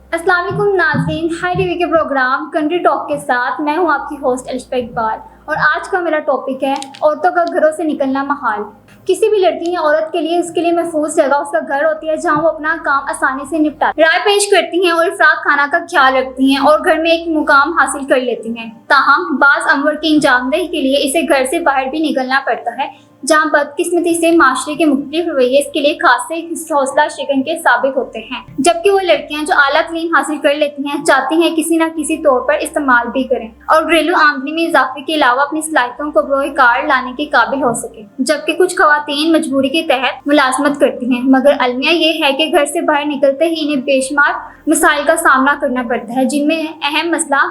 अस्सलाम वालेकुम नाज़रीन, हाई टीवी के प्रोग्राम कंट्री टॉक के साथ मैं हूं आपकी होस्ट अलिशा इकबाल और आज का मेरा टॉपिक है औरतों का घरों से निकलना महाल। किसी भी लड़की या औरत के लिए उसके लिए महफूज जगह उसका घर होती है जहां वो अपना काम आसानी से निपटा राय पेश करती हैं और इफरात खाना का ख्याल रखती हैं और घर में एक मुकाम हासिल कर लेती हैं। ताहम बाज़ अमर की अंजामदही के लिए इसे घर से बाहर भी निकलना पड़ता है जहाँ बदकिस्मती से माशरे के मुख्तलिफ रवैये इसके लिए खासे हौसला शिकन के साबित होते हैं, जबकि वो लड़कियां जो आला तलीम हासिल कर लेती हैं चाहती हैं किसी न किसी तौर पर इस्तेमाल भी करें और घरेलू आमदनी में इजाफे के अलावा अपनी सलाहियतों को बरोकार लाने के काबिल हो सके। जबकि कुछ खवातीन मजबूरी के तहत मुलाजमत करती हैं, मगर अलमिया ये है कि घर से बाहर निकलते ही इन्हें बेशुमार मसाइल का सामना करना पड़ता है, जिनमें अहम मसला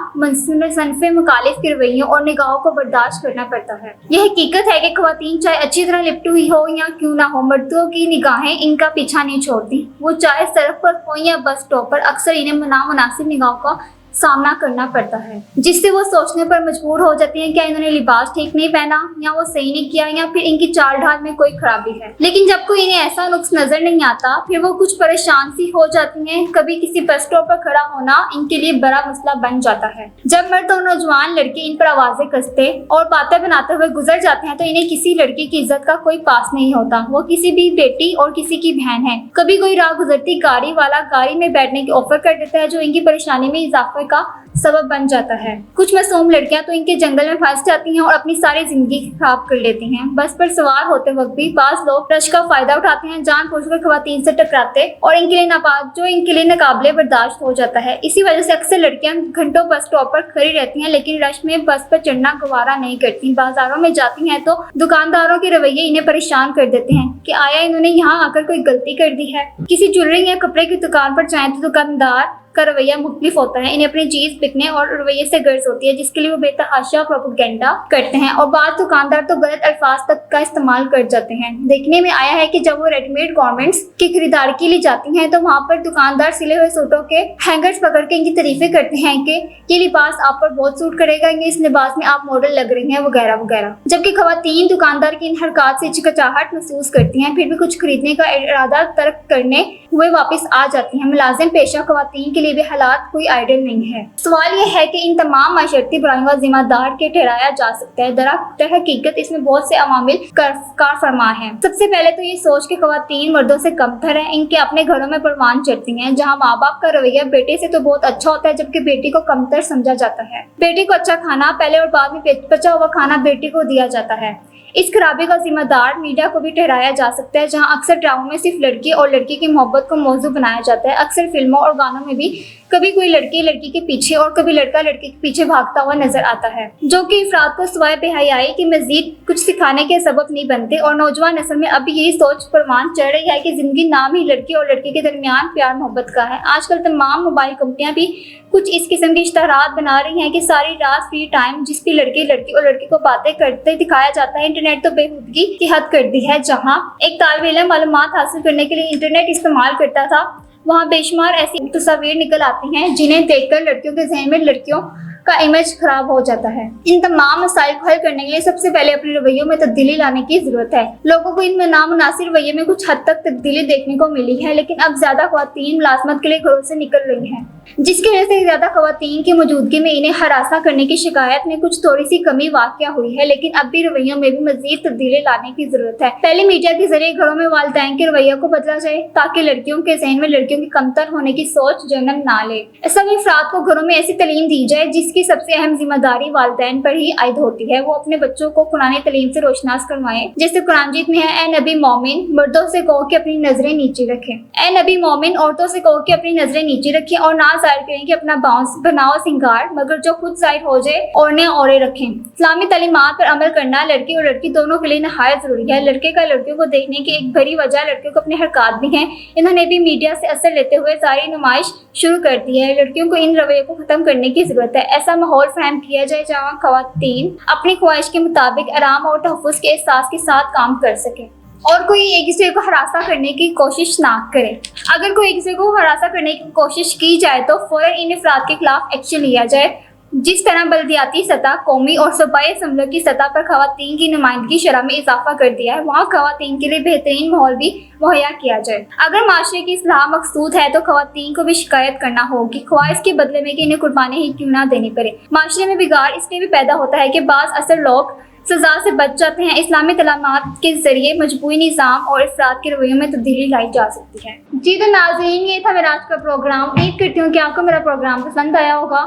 सनफ़े मुखालिफ के रवैयों और निगाहों को बर्दाश्त करना पड़ता है। यह हकीकत है कि खवातीन चाहे अच्छी तरह लिपटी हुई हो या क्यों ना हो, मर्दों की निगाहें इनका पीछा नहीं छोड़ती। वो चाहे सड़क पर हो या बस स्टॉप पर, अक्सर इन्हें नामुनासिब निगाहों का सामना करना पड़ता है, जिससे वो सोचने पर मजबूर हो जाती हैं क्या इन्होंने लिबास ठीक नहीं पहना या वो सही नहीं किया या फिर इनकी चाल ढाल में कोई खराबी है। लेकिन जब कोई इन्हें ऐसा नुक्स नजर नहीं आता फिर वो कुछ परेशान सी हो जाती हैं। कभी किसी बस स्टॉप पर खड़ा होना इनके लिए बड़ा मसला बन जाता है। जब मर्द और नौजवान लड़के इन पर आवाजें कसते और बातें बनाते हुए गुजर जाते हैं तो इन्हें किसी लड़की की इज्जत का कोई पास नहीं होता। वो किसी भी बेटी और किसी की बहन है। कभी कोई राह गुजरती गाड़ी वाला गाड़ी में बैठने की ऑफर कर देता है जो इनकी परेशानी में इजाफे का सबब बन जाता है। कुछ मासूम लड़कियां तो इनके जंगल में फंस जाती हैं और अपनी सारी जिंदगी खराब कर लेती हैं। बस पर सवार होते वक्त भी बाज लोग रश का फायदा उठाते हैं, जानबूझकर खवातीन से टकराते और इनके लिए नाकाबिले बर्दाश्त हो जाता है। इसी वजह से अक्सर लड़कियां घंटों बस स्टॉप पर खड़ी रहती हैं लेकिन रश में बस पर चढ़ना गवारा नहीं करती। बाजारों में जाती हैं तो दुकानदारों के रवैये इन्हें परेशान कर देते हैं कि आया इन्होंने यहाँ आकर कोई गलती कर दी है। किसी ज्वेलरी या कपड़े की दुकान पर जाएं तो दुकानदार का रवैया मुख्तलिफ होता है। इन्हें अपनी चीज बिकने और रवैये से गर्ज होती है जिसके लिए वो बेतहाशा प्रोपेगेंडा करते हैं और बाद दुकानदार तो गलत अल्फाज तक का इस्तेमाल कर जाते हैं। देखने में आया है कि जब वो रेडीमेड गारमेंट्स की खरीदारी के लिए जाती हैं तो वहाँ पर दुकानदार सिले हुए सूटों के हैंगर्स पकड़ के इनकी तारीफें करते हैं कि ये लिबास आप पर बहुत सूट करेगा, इस लिबास में आप मॉडल लग रही हैं वगैरह वगैरह। जबकि खवातीन दुकानदार की इन हरकत से हिचकिचाहट महसूस करती हैं, फिर भी कुछ खरीदने का इरादा तर्क करने हुए वापस आ जाती हैं। मुलाजिम पेशा खवातीन के लिए भी हालात कोई आइडियल नहीं है। सवाल यह है कि इन तमाम माशरती बुराइयों का जिम्मेदार के ठहराया जा सकता है। दरअसल हकीकत इसमें बहुत से अवामिल कार फरमा है। सबसे पहले तो ये सोच के खवातीन मर्दों से कमतर है, इनके अपने घरों में परवान चढ़ती हैं जहाँ माँ बाप का रवैया बेटे से तो बहुत अच्छा होता है जबकि बेटी को कमतर समझा जाता है। बेटी को अच्छा खाना पहले और बाद में बचा हुआ खाना बेटी को दिया जाता है। इस खराबी का जिम्मेदार मीडिया को भी ठहराया जा सकता है जहां अक्सर ड्रामों में सिर्फ लड़की और लड़की की मोहब्बत को मौजू बनाया जाता है। अक्सर फिल्मों और गानों में भी कभी कोई लड़की के पीछे और कभी लड़का लड़के के पीछे भागता हुआ नजर आता है, जो कि अफराद को सिवाय बेहयाई की मजीद कुछ सिखाने के सबब नहीं बनते। और नौजवान नस्ल में अभी यही सोच परवान चढ़ रही है कि जिंदगी नाम ही लड़की और लड़के के दरमियान प्यार मोहब्बत का है। आजकल तमाम मोबाइल कंपनियां भी कुछ इस किस्म के इश्तहारात बना रही हैं कि सारी रात फ्री टाइम जिस भी लड़की और लड़के को बातें करते दिखाया जाता है। इंटरनेट तो बेहूदगी की हद कर दी है। जहां एक तालिब इल्म मालूमात हासिल करने के लिए इंटरनेट इस्तेमाल करता था वहाँ बेशुमार ऐसी तस्वीर निकल आती हैं जिन्हें देखकर लड़कियों के जहन में लड़कियों का इमेज खराब हो जाता है। इन तमाम मसाइल को हल करने के लिए सबसे पहले अपने रवैयों में तब्दीली लाने की जरूरत है। लोगों को इन नामुनासिब रवैये में कुछ हद तक तब्दीली देखने को मिली है, लेकिन अब ज्यादा खवातीन मुलाजमत के लिए घरों से निकल रही हैं, जिसकी वजह से ज्यादा खवातीन की मौजूदगी में इन्हें हरासा करने की शिकायत में कुछ थोड़ी सी कमी वाक़या हुई है। लेकिन अब भी रवैयों में भी मजीद तब्दीली लाने की जरूरत है। पहले मीडिया के जरिए घरों में वालिदैन के रवैया को बदला जाए ताकि लड़कियों के जहन में लड़कियों की कमतर होने की सोच जन्म ना ले। ऐसा भी अफराद को घरों में ऐसी तालीम दी जाए जिसकी सबसे अहम जिम्मेदारी वालिदैन पर ही आयद होती है। वो अपने बच्चों को कुरानी तालीम से रोशनास करवाएं, जैसे कुरान मजीद में है, ए नबी मोमिन मर्दों से कहो कि अपनी नजरें नीचे रखें। ए नबी मोमिन औरतों से कहो कि अपनी नजरें नीचे रखें और ना जाहिर करें कि अपना बनाओ सिंगार, मगर जो खुद जाहिर हो जाए ओढ़ने ओढ़े रखें। इस्लामी तालीमात पर अमल करना लड़के और लड़की दोनों के लिए नहायत जरूरी है। लड़के का लड़कियों को देखने की एक बड़ी वजह लड़कियों को अपने हरकत भी हैं। इन्होंने भी मीडिया से असर लेते हुए जारी नुमाइश शुरू कर दी है। लड़कियों को इन रवैयों को खत्म करने की जरूरत है। ऐसा माहौल फराहम किया जाए जहाँ खवातीन अपनी ख्वाहिश के मुताबिक आराम और तहफ़्फ़ुज़ के एहसास के साथ काम कर सके और कोई एक दूसरे को हरासा करने की कोशिश ना करे। अगर कोई एक दूसरे को हरासा करने की कोशिश की जाए तो फौरन इन अफराद के खिलाफ एक्शन लिया जाए جس طرح بلدیاتی سطح، قومی اور صوبائی اسمبلیوں کی سطح پر خواتین کی نمائندگی شرح میں اضافہ کر دیا ہے، وہاں خواتین کے لیے بہترین ماحول بھی مہیا کیا جائے۔ اگر معاشرے کی اصلاح مقصود ہے تو خواتین کو بھی شکایت کرنا ہوگی، خواہ اس کے بدلے میں کہ انہیں قربانی ہی کیوں نہ دینی پڑے۔ معاشرے میں بگاڑ اس لیے بھی پیدا ہوتا ہے کہ بعض اثر لوگ سزا سے بچ جاتے ہیں۔ اسلامی تعلیمات کے ذریعے مجموعی نظام اور افراد کے رویوں میں تبدیلی لائی جا سکتی ہے۔ جی تو ناظرین، یہ تھا میرا آج کا پروگرام۔ امید کرتی ہوں کہ آپ کو میرا پروگرام پسند آیا ہوگا۔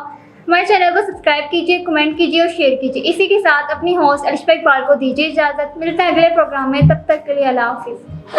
ہمارے چینل کو سبسکرائب کیجیے، کمنٹ کیجیے اور شیئر کیجیے۔ اسی کے ساتھ اپنی ہوسٹ الشفا اقبال کو دیجیے اجازت۔ ملتے ہیں اگلے پروگرام میں، تب تک کے لیے اللہ حافظ۔